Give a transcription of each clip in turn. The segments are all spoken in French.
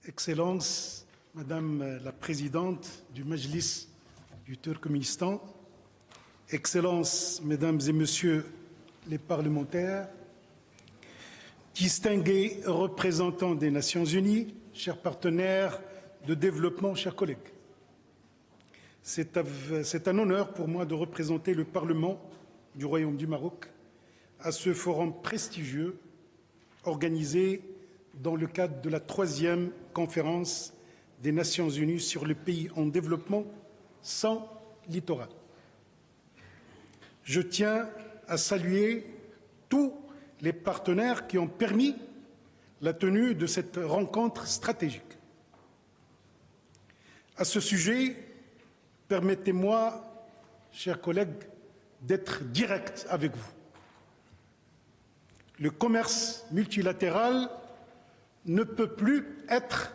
Excellence, Madame la Présidente du Majlis du Turkménistan, Excellences, Mesdames et Messieurs les parlementaires, distingués représentants des Nations Unies, chers partenaires de développement, chers collègues. C'est un honneur pour moi de représenter le Parlement du Royaume du Maroc à ce forum prestigieux organisé dans le cadre de la 3e conférence des Nations Unies sur les pays en développement sans littoral. Je tiens à saluer tous les partenaires qui ont permis la tenue de cette rencontre stratégique. À ce sujet, permettez-moi, chers collègues, d'être direct avec vous. Le commerce multilatéral ne peut plus être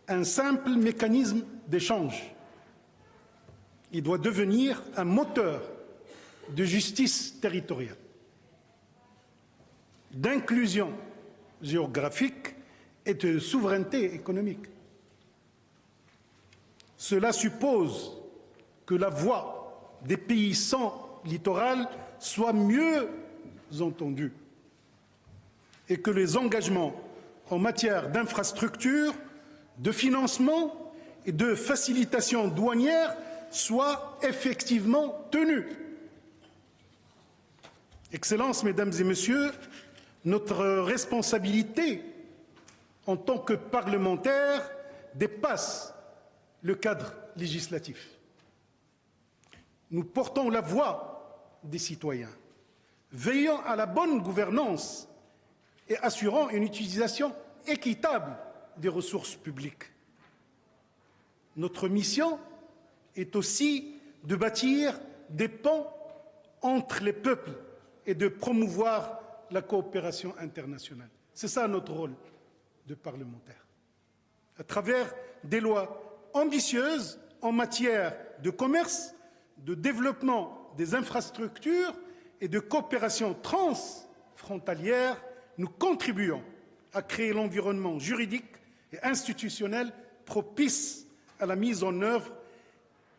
un simple mécanisme d'échange. Il doit devenir un moteur de justice territoriale, d'inclusion géographique et de souveraineté économique. Cela suppose que la voix des pays sans littoral soit mieux entendue et que les engagements en matière d'infrastructures, de financement et de facilitation douanière soient effectivement tenus. Excellences, Mesdames et Messieurs, notre responsabilité en tant que parlementaires dépasse le cadre législatif. Nous portons la voix des citoyens, veillant à la bonne gouvernance et assurant une utilisation équitable des ressources publiques. Notre mission est aussi de bâtir des ponts entre les peuples et de promouvoir la coopération internationale. C'est ça notre rôle de parlementaire. À travers des lois ambitieuses en matière de commerce, de développement des infrastructures et de coopération transfrontalière, nous contribuons à créer l'environnement juridique et institutionnel propice à la mise en œuvre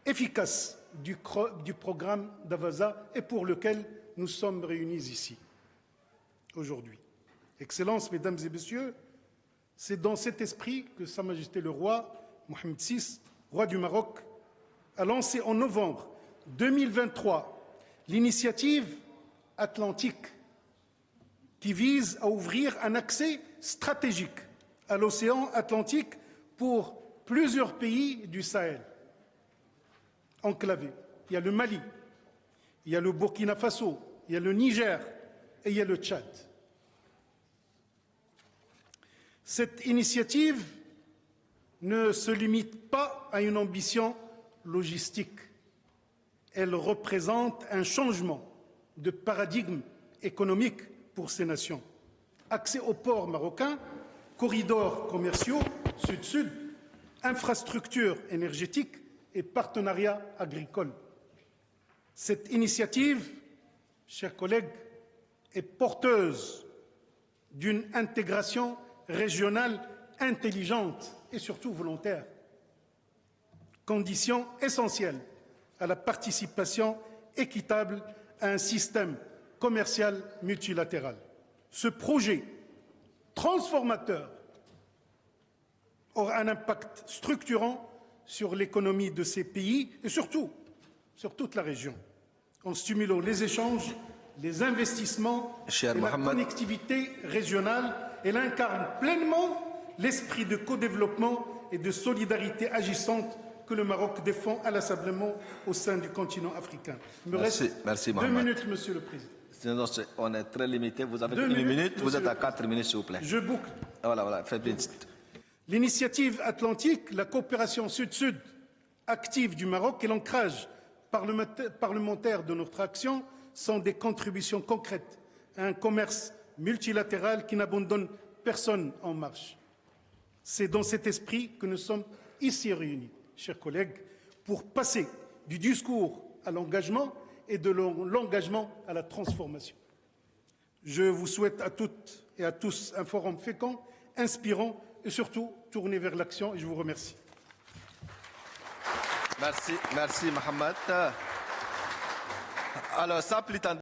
efficace du programme d'Avaza et pour lequel nous sommes réunis ici aujourd'hui. Excellences, Mesdames et Messieurs, c'est dans cet esprit que Sa Majesté le Roi, Mohamed VI, roi du Maroc, a lancé en novembre 2023 l'initiative atlantique qui vise à ouvrir un accès stratégique à l'océan Atlantique pour plusieurs pays du Sahel enclavés. Il y a le Mali, il y a le Burkina Faso, il y a le Niger et il y a le Tchad. Cette initiative ne se limite pas à une ambition logistique. Elle représente un changement de paradigme économique pour ces nations. Accès aux ports marocains, corridors commerciaux sud-sud, infrastructures énergétiques et partenariats agricoles. Cette initiative, chers collègues, est porteuse d'une intégration régionale intelligente et surtout volontaire, condition essentielle à la participation équitable à un système commercial multilatéral. Ce projet transformateur aura un impact structurant sur l'économie de ces pays et surtout sur toute la région, en stimulant les échanges, les investissements et la connectivité régionale. Elle incarne pleinement l'esprit de codéveloppement et de solidarité agissante que le Maroc défend inlassablement au sein du continent africain. Il me reste 2 minutes, Monsieur le Président. Sinon, on est très limité. Vous avez 1 minute, vous êtes à 4 minutes, s'il vous plaît. Je boucle. Voilà, faites vite. L'initiative atlantique, la coopération sud-sud active du Maroc et l'ancrage parlementaire de notre action sont des contributions concrètes à un commerce multilatéral qui n'abandonne personne en marche. C'est dans cet esprit que nous sommes ici réunis, chers collègues, pour passer du discours à l'engagement et de l'engagement à la transformation. Je vous souhaite à toutes et à tous un forum fécond, inspirant, et surtout tourner vers l'action. Et je vous remercie. Merci, Mohamed. Alors, sans plus tarder,